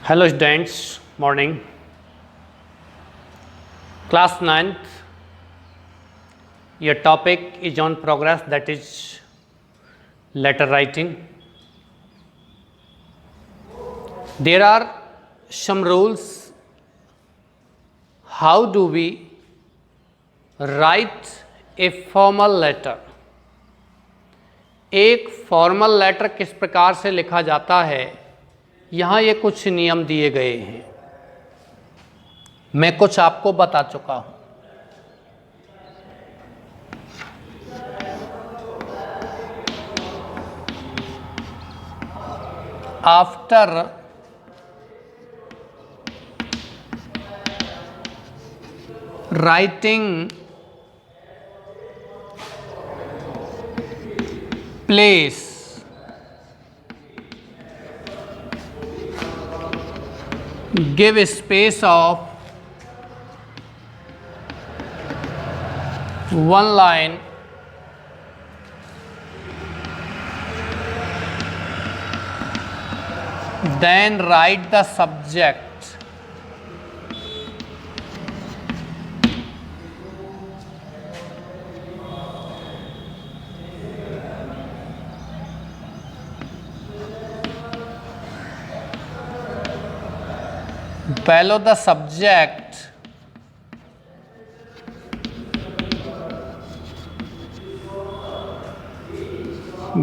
Hello students, morning. Class 9th, your topic is on progress, that is letter writing. There are some rules. How do we write a formal letter? एक formal letter किस प्रकार से लिखा जाता है, यहाँ ये कुछ नियम दिए गए हैं। मैं कुछ आपको बता चुका हूँ। After writing place give a space of one line then write the subject below the subject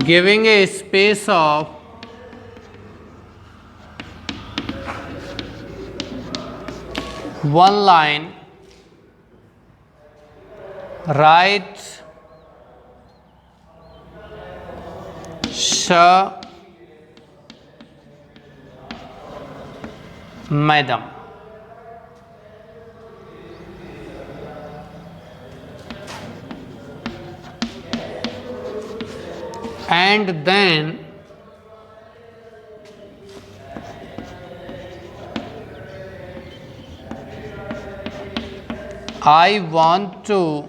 giving a space of one line, write madam. And then I want to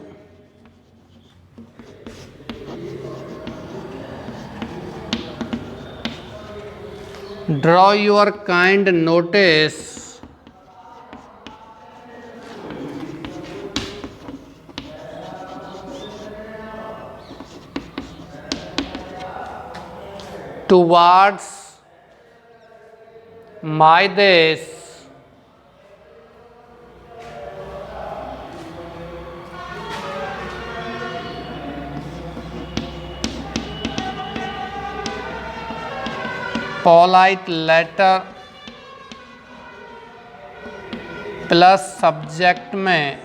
draw your kind notice towards my this polite letter plus subject में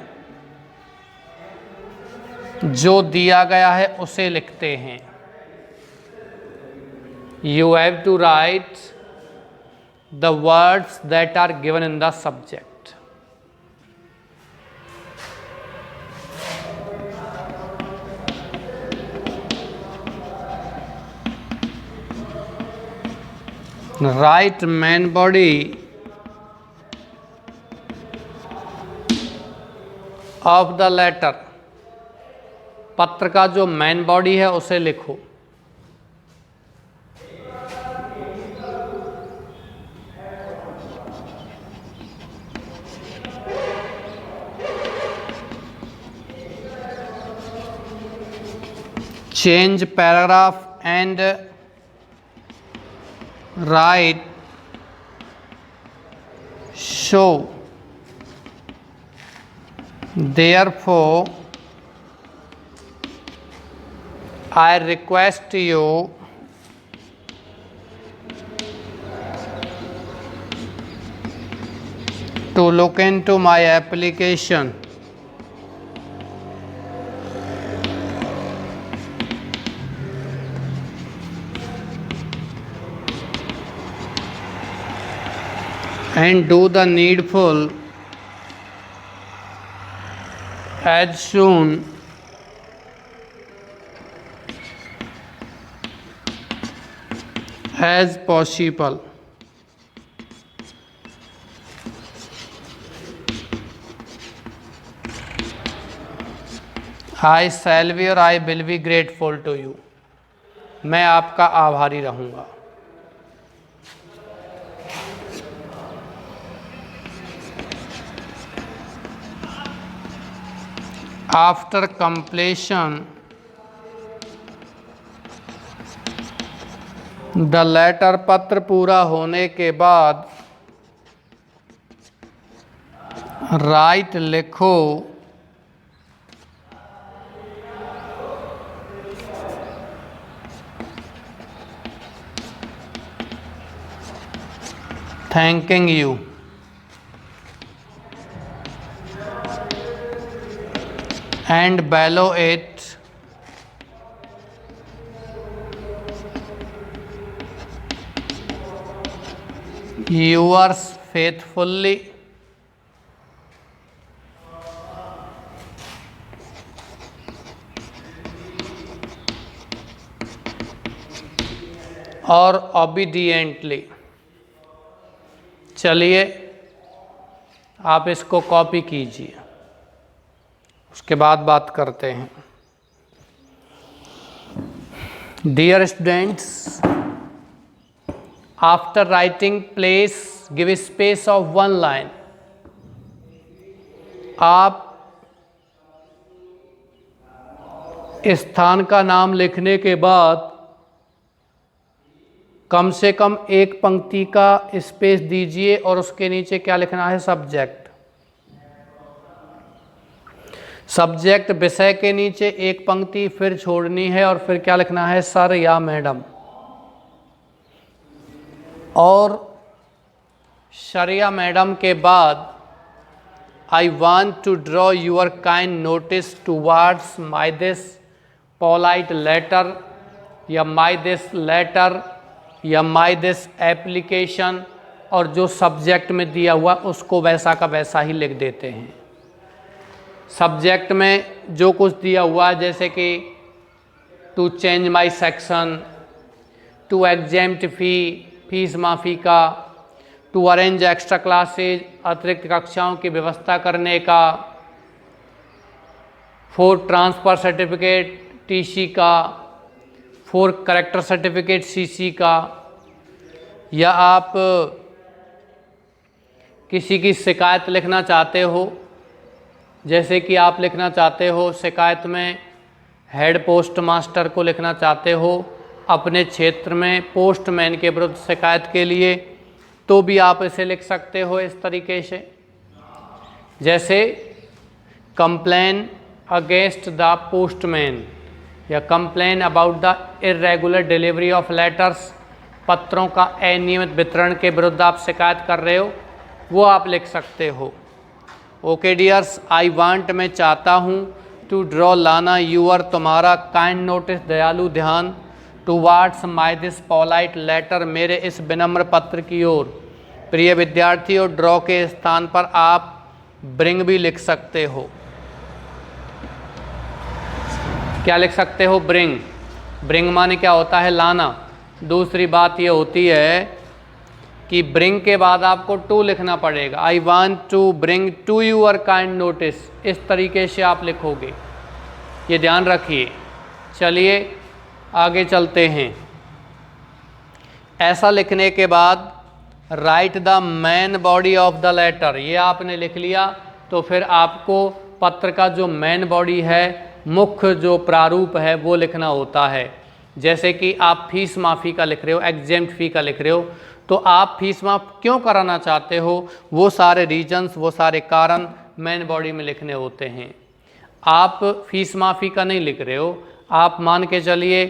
जो दिया गया है उसे लिखते हैं। You have to write the words that are given in the subject. Write main body of the letter. पत्र का जो मेन बॉडी है उसे लिखो। Change paragraph and write show. Therefore, I request you to look into my application. And do the needful as soon as possible. I shall be or I will be grateful to you. मैं आपका आभारी रहूँगा। After completion the letter, पत्र पूरा होने के बाद right लिखो thanking you and below it yours faithfully और obediently। चलिए आप इसको कॉपी कीजिए, उसके बाद बात करते हैं। Dear students, after writing place give space of 1 line. आप स्थान का नाम लिखने के बाद कम से कम एक पंक्ति का स्पेस दीजिए और उसके नीचे क्या लिखना है? सब्जेक्ट। सब्जेक्ट विषय के नीचे एक पंक्ति फिर छोड़नी है और फिर क्या लिखना है? सर या मैडम। और सर या मैडम के बाद I want to draw your kind notice towards my this polite letter या माई दिस लेटर या माई दिस एप्लीकेशन, और जो सब्जेक्ट में दिया हुआ उसको वैसा का वैसा ही लिख देते हैं। सब्जेक्ट में जो कुछ दिया हुआ है, जैसे कि to change my section, to exempt fees माफ़ी का, टू अरेंज एक्स्ट्रा क्लासेज, अतिरिक्त कक्षाओं की व्यवस्था करने का, फॉर ट्रांसफ़र सर्टिफिकेट टीसी का, फॉर करेक्टर सर्टिफिकेट सीसी का, या आप किसी की शिकायत लिखना चाहते हो, जैसे कि आप लिखना चाहते हो शिकायत में हेड पोस्ट मास्टर को लिखना चाहते हो अपने क्षेत्र में पोस्टमैन के विरुद्ध शिकायत के लिए, तो भी आप इसे लिख सकते हो इस तरीके से। जैसे कंप्लेन अगेंस्ट द पोस्टमैन या complain about the irregular delivery of letters, पत्रों का अनियमित वितरण के विरुद्ध आप शिकायत कर रहे हो, वो आप लिख सकते हो। ओके डियर्स, आई वांट मैं चाहता हूँ, टू ड्रॉ लाना यूअर तुम्हारा, काइंड नोटिस दयालु ध्यान, towards my this polite letter मेरे इस विनम्र पत्र की ओर। प्रिय विद्यार्थियों, ड्रॉ के स्थान पर आप ब्रिंग भी लिख सकते हो। क्या लिख सकते हो? ब्रिंग। ब्रिंग माने क्या होता है? लाना। दूसरी बात ये होती है कि ब्रिंग के बाद आपको टू लिखना पड़ेगा। I want to bring to your kind notice, इस तरीके से आप लिखोगे, ये ध्यान रखिए। चलिए आगे चलते हैं। ऐसा लिखने के बाद write the main body of the letter, ये आपने लिख लिया तो फिर आपको पत्र का जो मेन बॉडी है, मुख्य जो प्रारूप है वो लिखना होता है। जैसे कि आप फीस माफ़ी का लिख रहे हो, एग्जेम्प्ट फ़ी का लिख रहे हो, तो आप फीस माफ़ क्यों कराना चाहते हो, वो सारे रीजन्स, वो सारे कारण मेन बॉडी में लिखने होते हैं। आप फीस माफ़ी का नहीं लिख रहे हो, आप मान के चलिए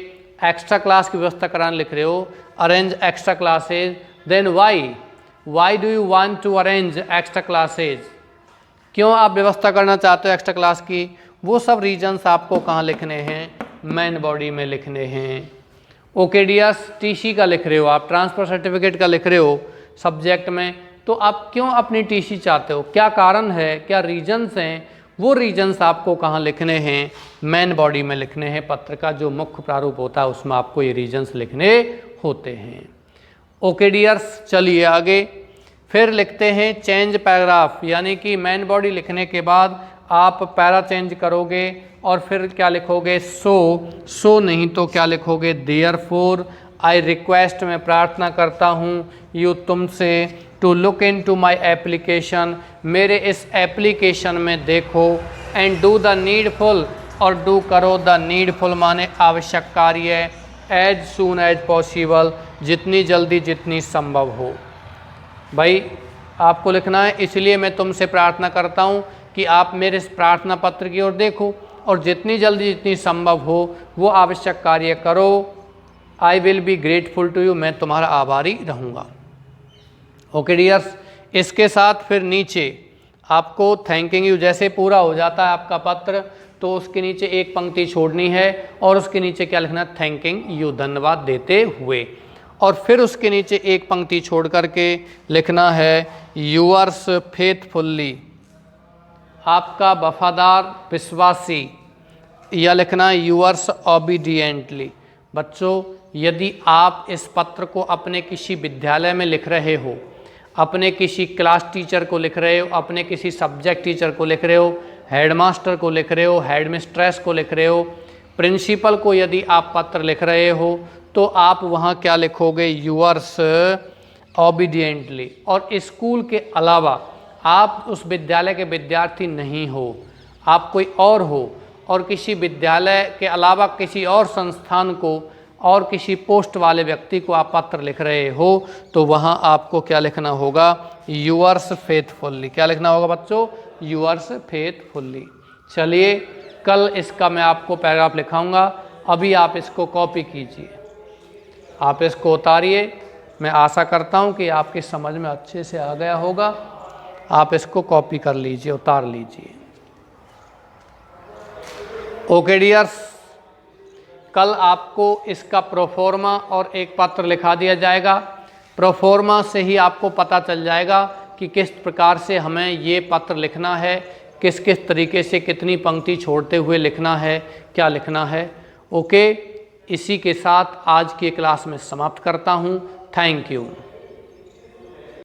एक्स्ट्रा क्लास की व्यवस्था कराने लिख रहे हो, arrange extra classes, then why do you want to arrange extra classes, क्यों आप व्यवस्था करना चाहते हो एक्स्ट्रा क्लास की, वो सब रीजन्स आपको कहाँ लिखने हैं? मेन बॉडी में लिखने हैं। ओके डियर्स, टीसी का लिख रहे हो आप, ट्रांसफ़र सर्टिफिकेट का लिख रहे हो सब्जेक्ट में, तो आप क्यों अपनी टीसी चाहते हो, क्या कारण है, क्या रीजन्स हैं, वो रीजन्स आपको कहाँ लिखने हैं? मेन बॉडी में लिखने हैं। पत्र का जो मुख्य प्रारूप होता है उसमें आपको ये रीजन्स लिखने होते हैं। ओके डियर्स, चलिए आगे फिर लिखते हैं चेंज पैराग्राफ, यानी कि मेन बॉडी लिखने के बाद आप पैरा चेंज करोगे और फिर क्या लिखोगे? सो नहीं तो क्या लिखोगे? देयरफॉर आई रिक्वेस्ट, मैं प्रार्थना करता हूँ, यू तुमसे, to look into my application, मेरे इस एप्लीकेशन में देखो, एंड डू द नीडफुल, और डू करो द नीडफुल माने आवश्यक कार्य, एज सून एज पॉसिबल, जितनी जल्दी जितनी संभव हो। भाई आपको लिखना है, इसलिए मैं तुमसे प्रार्थना करता हूँ कि आप मेरे इस प्रार्थना पत्र की ओर देखो और जितनी जल्दी जितनी संभव हो वो आवश्यक कार्य करो। I will be grateful to you, मैं तुम्हारा आभारी रहूँगा। ओके डियर्स, इसके साथ फिर नीचे आपको थैंकिंग यू, जैसे पूरा हो जाता है आपका पत्र तो उसके नीचे एक पंक्ति छोड़नी है और उसके नीचे क्या लिखना है, थैंकिंग यू, धन्यवाद देते हुए। और फिर उसके नीचे एक पंक्ति छोड़ करके लिखना है यूअर्स फेथफुल्ली, आपका वफादार विश्वासी, या लिखना है यूअर्स ओबीडिएंटली। बच्चों यदि आप इस पत्र को अपने किसी विद्यालय में लिख रहे हो, अपने किसी क्लास टीचर को लिख रहे हो, अपने किसी सब्जेक्ट टीचर को लिख रहे हो, हेडमास्टर को लिख रहे हो, हेडमिस्ट्रेस को लिख रहे हो, प्रिंसिपल को यदि आप पत्र लिख रहे हो तो आप वहाँ क्या लिखोगे, यूअर्स ओबीडिएंटली। और स्कूल के अलावा आप उस विद्यालय के विद्यार्थी नहीं हो, आप कोई और हो और किसी विद्यालय के अलावा किसी और संस्थान को और किसी पोस्ट वाले व्यक्ति को आप पत्र लिख रहे हो तो वहाँ आपको क्या लिखना होगा, यूअर्स फेथफुल्ली। क्या लिखना होगा बच्चों, यूअर्स फेथफुल्ली। चलिए कल इसका मैं आपको पैराग्राफ लिखाऊंगा, अभी आप इसको कॉपी कीजिए, आप इसको उतारिए। मैं आशा करता हूँ कि आपकी समझ में अच्छे से आ गया होगा। आप इसको कॉपी कर लीजिए, उतार लीजिए। ओके डियर्स, कल आपको इसका प्रोफॉर्मा और एक पत्र लिखा दिया जाएगा। प्रोफॉर्मा से ही आपको पता चल जाएगा कि किस प्रकार से हमें ये पत्र लिखना है, किस किस तरीके से कितनी पंक्ति छोड़ते हुए लिखना है, क्या लिखना है। ओके, इसी के साथ आज की क्लास में समाप्त करता हूँ। Thank you.